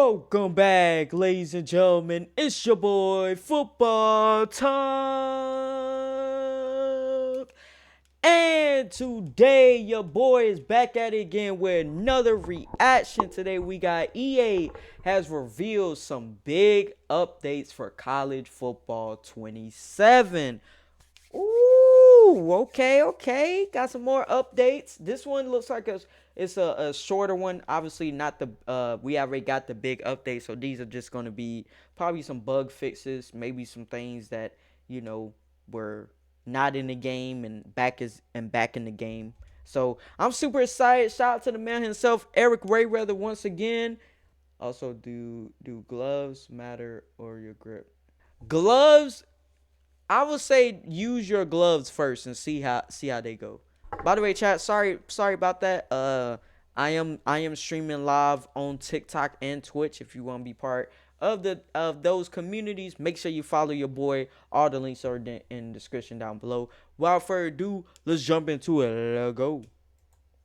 Welcome back, ladies and gentlemen. It's your boy, Football Talk. And today, your boy is back at it again with another reaction. Today, we got EA has revealed some big updates for college football 27. Ooh, okay. Got some more updates. This one looks like it's a shorter one. Obviously, not the we already got the big update, so these are just gonna be probably some bug fixes, maybe some things that were not in the game and back in the game. So I'm super excited. Shout out to the man himself, Eric Rayweather, once again. Also, do gloves matter or your grip? Gloves, I would say use your gloves first and see how they go. By the way, chat, sorry about that. I am streaming live on TikTok and Twitch. If you want to be part of those communities, make sure you follow your boy. All the links are in the description down below. Without further ado, let's jump into it. Let's go.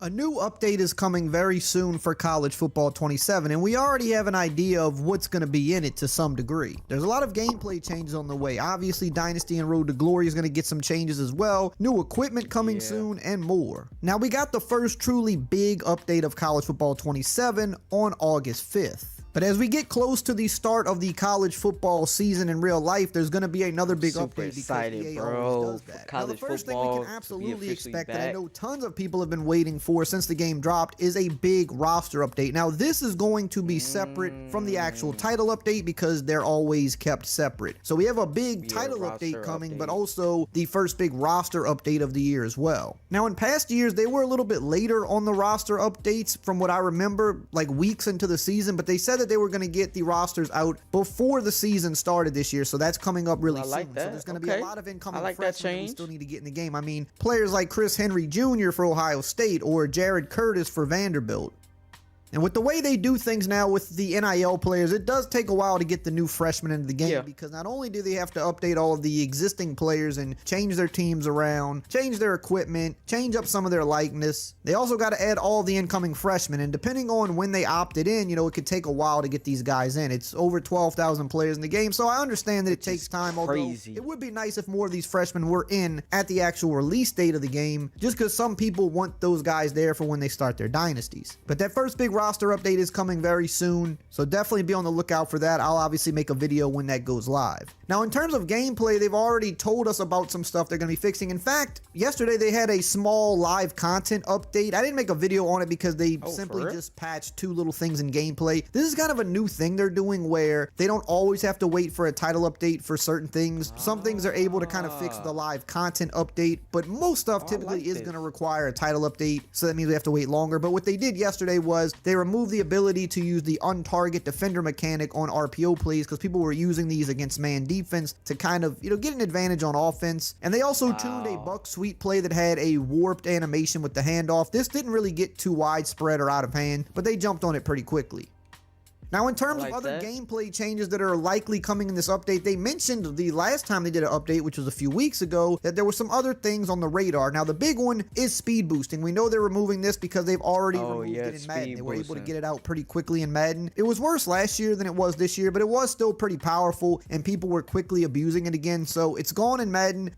A new update is coming very soon for College Football 27, and we already have an idea of what's going to be in it to some degree. There's a lot of gameplay changes on the way. Obviously, Dynasty and Road to Glory is going to get some changes as well, new equipment coming soon, and more. Now, we got the first truly big update of College Football 27 on August 5th. But as we get close to the start of the college football season in real life, there's going to be another big update because EA always does that. Now, the first thing we can absolutely expect that I know tons of people have been waiting for since the game dropped is a big roster update. Now, this is going to be separate from the actual title update because they're always kept separate. So we have a big title update coming, but also the first big roster update of the year as well. Now, in past years, they were a little bit later on the roster updates from what I remember, like weeks into the season, but they said that they were going to get the rosters out before the season started this year, so that's coming up really soon. So there's going to be a lot of incoming freshmen that we still need to get in the game. I mean, players like Chris Henry Jr. for Ohio State or Jared Curtis for Vanderbilt. And with the way they do things now with the NIL players, it does take a while to get the new freshmen into the game because not only do they have to update all of the existing players and change their teams around, change their equipment, change up some of their likeness, they also got to add all the incoming freshmen. And depending on when they opted in, it could take a while to get these guys in. It's over 12,000 players in the game, so I understand that it takes time, although it would be nice if more of these freshmen were in at the actual release date of the game, just because some people want those guys there for when they start their dynasties. But that first big roster update is coming very soon, so definitely be on the lookout for that. I'll obviously make a video when that goes live. Now, in terms of gameplay, they've already told us about some stuff they're going to be fixing. In fact, yesterday they had a small live content update. I didn't make a video on it because they simply just patched two little things in gameplay. This is kind of a new thing they're doing where they don't always have to wait for a title update for certain things. Some things are able to kind of fix the live content update, but most stuff typically is going to require a title update, so that means we have to wait longer. But what they did yesterday was they removed the ability to use the untarget defender mechanic on RPO plays because people were using these against man defense to kind of, get an advantage on offense. And they also tuned a buck sweep play that had a warped animation with the handoff. This didn't really get too widespread or out of hand, but they jumped on it pretty quickly. Now, in terms of other gameplay changes that are likely coming in this update, they mentioned the last time they did an update, which was a few weeks ago, that there were some other things on the radar. Now, the big one is speed boosting. We know they're removing this because they've already removed it in Madden. They were able to get it out pretty quickly in Madden. It was worse last year than it was this year, but it was still pretty powerful, and people were quickly abusing it again, so it's gone in Madden.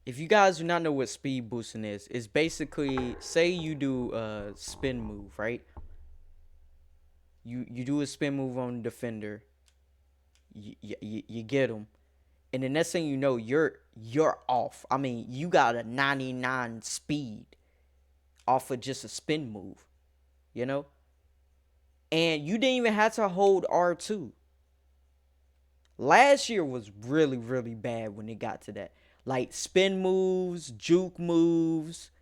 If you guys do not know what speed boosting is, it's basically, say you do a spin move, right? You do a spin move on the defender, you get him, and the next thing you know, you're off. I mean, you got a 99 speed off of just a spin move, and you didn't even have to hold R2. Last year was really, really bad when it got to that, like spin moves, juke moves,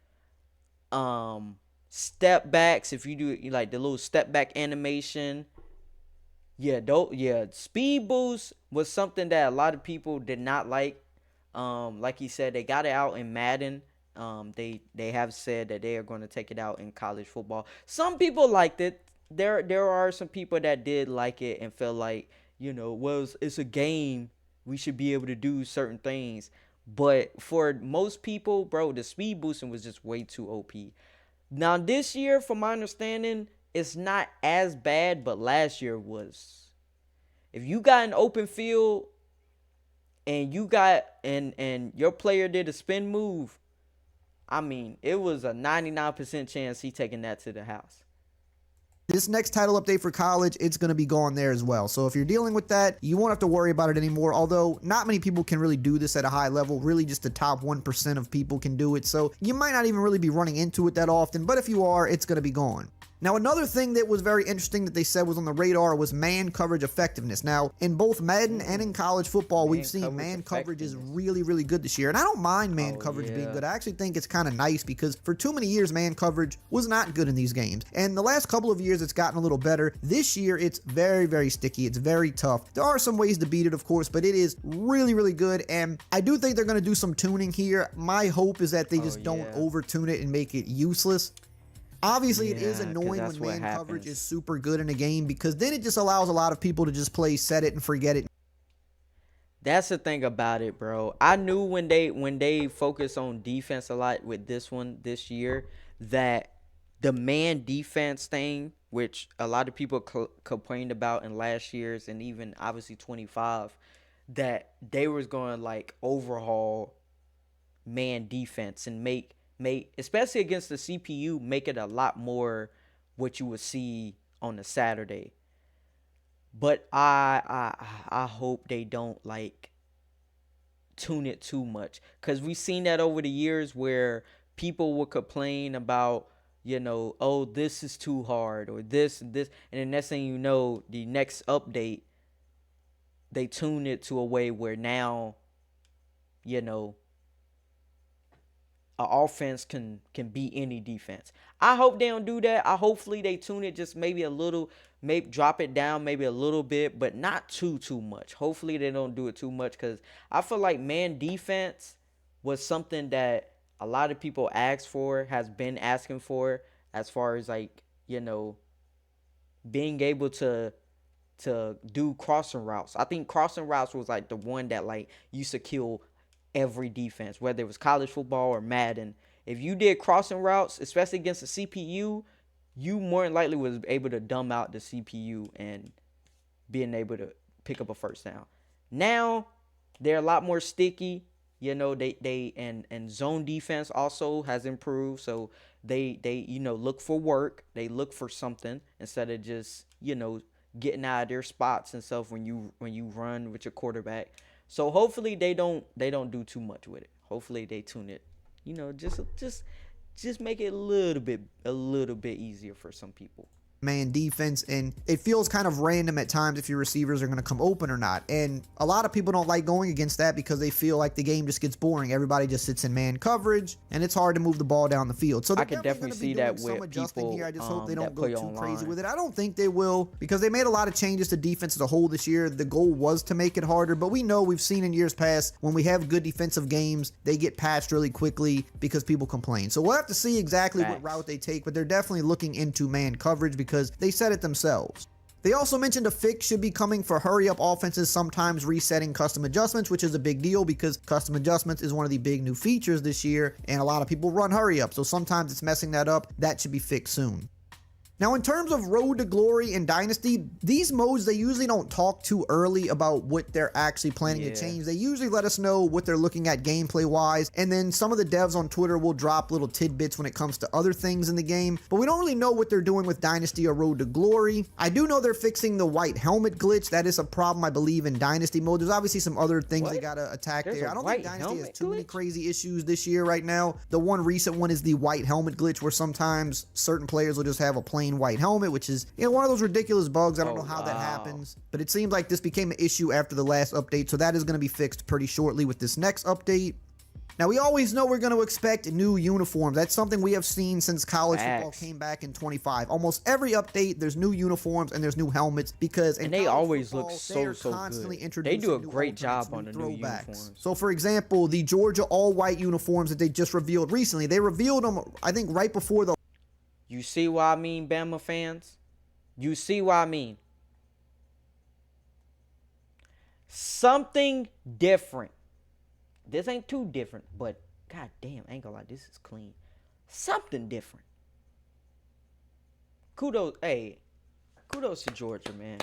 step backs. If you do like the little step back animation, speed boost was something that a lot of people did not like. Like he said, they got it out in Madden. They have said that they are going to take it out in college football. Some people liked it. There are some people that did like it and felt like, well, it's a game, we should be able to do certain things. But for most people, bro, the speed boosting was just way too OP. Now, this year, from my understanding, it's not as bad, but last year was. If you got an open field and you got and your player did a spin move, I mean, it was a 99% chance he taking that to the house. This next title update for college, it's going to be gone there as well. So if you're dealing with that, you won't have to worry about it anymore. Although not many people can really do this at a high level. Really just the top 1% of people can do it. So you might not even really be running into it that often. But if you are, it's going to be gone. Now, another thing that was very interesting that they said was on the radar was man coverage effectiveness. Now, in both Madden and in college football, we've seen man coverage is really, really good this year. And I don't mind man coverage being good. I actually think it's kind of nice because for too many years, man coverage was not good in these games. And the last couple of years, it's gotten a little better. This year, it's very, very sticky. It's very tough. There are some ways to beat it, of course, but it is really, really good. And I do think they're going to do some tuning here. My hope is that they just don't over-tune it and make it useless. Obviously, it is annoying when man coverage is super good in a game because then it just allows a lot of people to just play set it and forget it. That's the thing about it, bro. I knew when they focus on defense a lot with this one this year that the man defense thing, which a lot of people complained about in last year's and even obviously 25, that they was going to like overhaul man defense and make especially against the CPU, make it a lot more what you would see on a Saturday. But I hope they don't like tune it too much, because we've seen that over the years where people will complain about, oh, this is too hard or this and this, and the next thing you know, the next update they tune it to a way where now, an offense can beat any defense. I hope they don't do that. Hopefully they tune it just maybe a little, maybe drop it down maybe a little bit, but not too much. Hopefully they don't do it too much, because I feel like man defense was something that a lot of people asked for, has been asking for, as far as like, being able to do crossing routes. I think crossing routes was like the one that like used to kill every defense, whether it was college football or Madden. If you did crossing routes, especially against the CPU, you more than likely was able to dumb out the CPU and being able to pick up a first down. Now they're a lot more sticky. They and zone defense also has improved. So they look for work. They look for something instead of just getting out of their spots and stuff when you run with your quarterback. So hopefully they don't do too much with it. Hopefully they tune it, just make it a little bit easier for some people. Man defense, and it feels kind of random at times if your receivers are going to come open or not. And a lot of people don't like going against that because they feel like the game just gets boring. Everybody just sits in man coverage and it's hard to move the ball down the field. So I could definitely see that with some adjusting here. I just hope they don't go too crazy with it. I don't think they will, because they made a lot of changes to defense as a whole this year. The goal was to make it harder, but we know, we've seen in years past, when we have good defensive games, they get patched really quickly because people complain. So we'll have to see exactly what route they take, but they're definitely looking into man coverage because they said it themselves. They also mentioned a fix should be coming for hurry-up offenses, sometimes resetting custom adjustments, which is a big deal because custom adjustments is one of the big new features this year, and a lot of people run hurry-up, so sometimes it's messing that up. That should be fixed soon. Now, in terms of Road to Glory and Dynasty, these modes, they usually don't talk too early about what they're actually planning to change. They usually let us know what they're looking at gameplay-wise, and then some of the devs on Twitter will drop little tidbits when it comes to other things in the game, but we don't really know what they're doing with Dynasty or Road to Glory. I do know they're fixing the white helmet glitch. That is a problem, I believe, in Dynasty mode. There's obviously some other things they gotta attack there. I don't think Dynasty has too many crazy issues this year right now. The one recent one is the white helmet glitch, where sometimes certain players will just have a plain white helmet, which is one of those ridiculous bugs. I don't know how that happens, but it seems like this became an issue after the last update, so that is going to be fixed pretty shortly with this next update. Now, we always know we're going to expect new uniforms. That's something we have seen since college football came back in 25. Almost every update, there's new uniforms and there's new helmets, because and they always look so good. They do a great job on the new uniforms. So, for example, the Georgia all-white uniforms that they just revealed recently, they revealed them, I think, right before the... You see what I mean, Bama fans? You see what I mean? Something different. This ain't too different, but god damn, I ain't gonna lie, this is clean. Something different. kudos, hey, kudos to Georgia, man.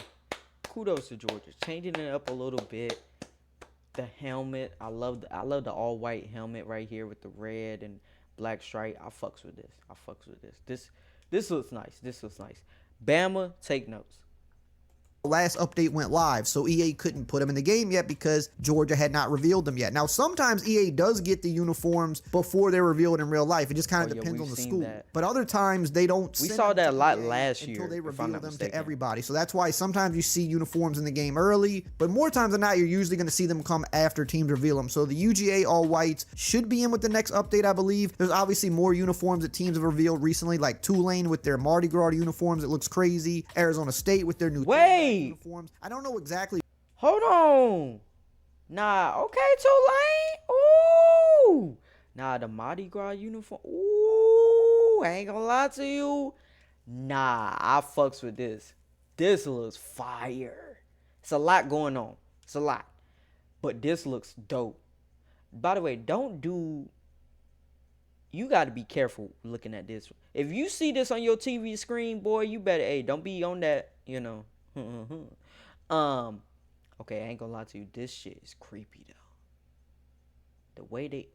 Kudos to Georgia, changing it up a little bit. The helmet, I love the all white helmet right here with the red and black stripe. I fucks with this. This looks nice. This looks nice. Bama, take notes. Last update went live, so EA couldn't put them in the game yet because Georgia had not revealed them yet. Now, sometimes EA does get the uniforms before they're revealed in real life. It just kind of depends on the school. That. But other times they don't. We saw that a lot last year until they reveal them to everybody. So that's why sometimes you see uniforms in the game early, but more times than not, you're usually going to see them come after teams reveal them. So the UGA all whites should be in with the next update, I believe. There's obviously more uniforms that teams have revealed recently, like Tulane with their Mardi Gras uniforms. It looks crazy. Arizona State with their new uniforms. I don't know exactly. Hold on. Nah, okay, Tulane. Ooh. Nah, the Mardi Gras uniform. Ooh, I ain't gonna lie to you. Nah, I fucks with this. This looks fire. It's a lot going on. It's a lot. But this looks dope. By the way, you got to be careful looking at this. If you see this on your TV screen, boy, you better, hey, don't be on that, you know. Okay, I ain't gonna lie to you. This shit is creepy though. The way they,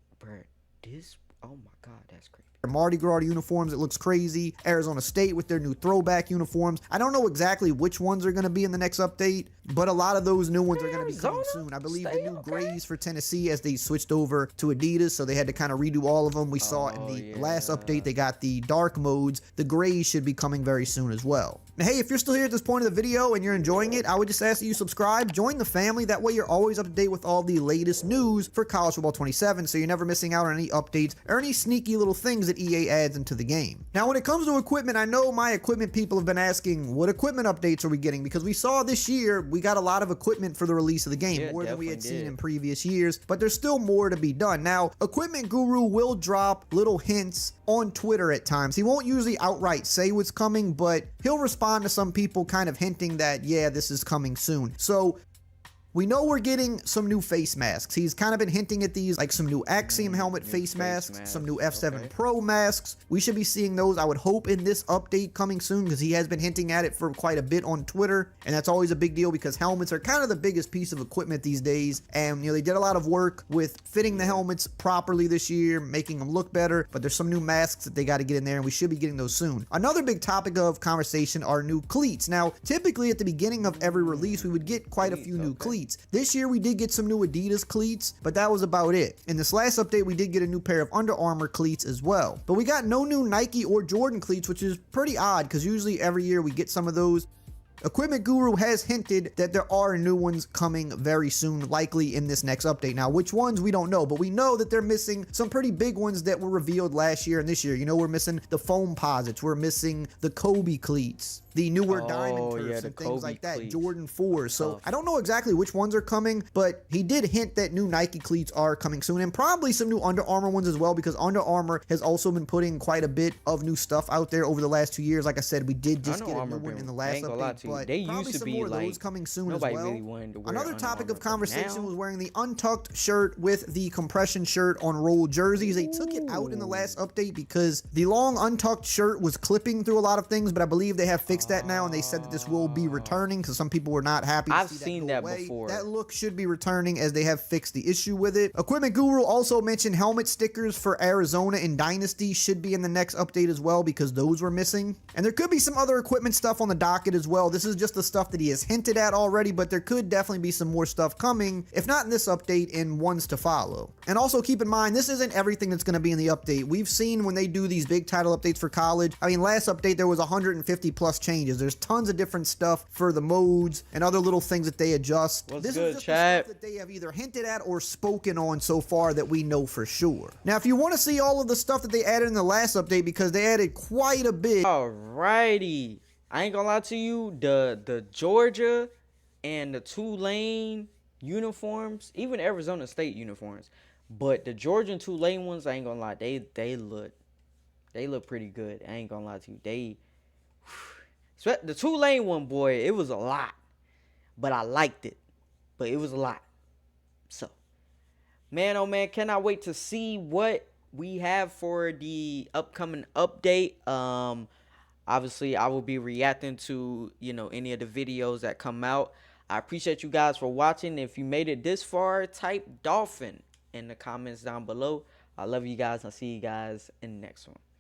oh my god, that's creepy. Mardi Gras uniforms, it looks crazy. Arizona State with their new throwback uniforms. I don't know exactly which ones are going to be in the next update, but a lot of those new ones are going to be coming soon. I believe the new grays for Tennessee, as they switched over to Adidas, so they had to kind of redo all of them. We saw in the last update they got the dark modes. The grays should be coming very soon as well. Now, hey, if you're still here at this point of the video and you're enjoying it, I would just ask that you subscribe, join the family. That way you're always up to date with all the latest news for College Football 27, so you're never missing out on any updates or any sneaky little things that EA adds into the game. Now, when it comes to equipment, I know my equipment people have been asking, what equipment updates are we getting? Because we saw this year, we got a lot of equipment for the release of the game, more than we had seen in previous years, but there's still more to be done. Now, Equipment Guru will drop little hints on Twitter at times. He won't usually outright say what's coming, but he'll respond to some people kind of hinting that, yeah, this is coming soon. So we know we're getting some new face masks. He's kind of been hinting at these, like some new Axiom helmet face masks, some new F7 Pro masks. We should be seeing those, I would hope, in this update coming soon, because he has been hinting at it for quite a bit on Twitter, and that's always a big deal because helmets are kind of the biggest piece of equipment these days, and you know, they did a lot of work with fitting the helmets properly this year, making them look better, but there's some new masks that they got to get in there, and we should be getting those soon. Another big topic of conversation are new cleats. Now, typically at the beginning of every release, we would get quite a few new cleats. This year we did get some new Adidas cleats, but that was about it. In this last update, we did get a new pair of Under Armour cleats as well. But we got no new Nike or Jordan cleats, which is pretty odd because usually every year we get some of those. Equipment Guru has hinted that there are new ones coming very soon, likely in this next update. Now, which ones, we don't know, but we know that they're missing some pretty big ones that were revealed last year and this year. You know, we're missing the foam posits, we're missing the Kobe cleats, the newer diamond turfs and things like that, Jordan 4. So I don't know exactly which ones are coming, but he did hint that new Nike cleats are coming soon, and probably some new Under Armour ones as well, because Under Armour has also been putting quite a bit of new stuff out there over the last 2 years. Like I said, we did just get a new one in the last update, but they used to be more like, those coming soon as well. Really wanted to wear another topic of conversation was wearing the untucked shirt with the compression shirt on rolled jerseys. They took it out in the last update because the long untucked shirt was clipping through a lot of things, but I believe they have fixed that now, and they said that this will be returning because some people were not happy to I've see seen that that before. That look should be returning as they have fixed the issue with it. Equipment Guru also mentioned helmet stickers for Arizona and Dynasty should be in the next update as well, because those were missing. And there could be some other equipment stuff on the docket as well. This is just the stuff that he has hinted at already, but there could definitely be some more stuff coming, if not in this update, in ones to follow. And also keep in mind, this isn't everything that's going to be in the update. We've seen when they do these big title updates for college, I mean, last update there was 150 plus changes. There's tons of different stuff for the modes and other little things that they adjust. This is just the stuff that they have either hinted at or spoken on so far that we know for sure. Now, if you want to see all of the stuff that they added in the last update, because they added quite a bit. Alrighty. I ain't gonna lie to you, the Georgia and the Tulane uniforms, even Arizona State uniforms, but the Georgia and Tulane ones, I ain't gonna lie, they look pretty good. I ain't gonna lie to you. The Tulane one, boy, it was a lot, but I liked it, but it was a lot. So, man, oh man, cannot wait to see what we have for the upcoming update. Obviously, I will be reacting to, any of the videos that come out. I appreciate you guys for watching. If you made it this far, type Dolphin in the comments down below. I love you guys. I'll see you guys in the next one.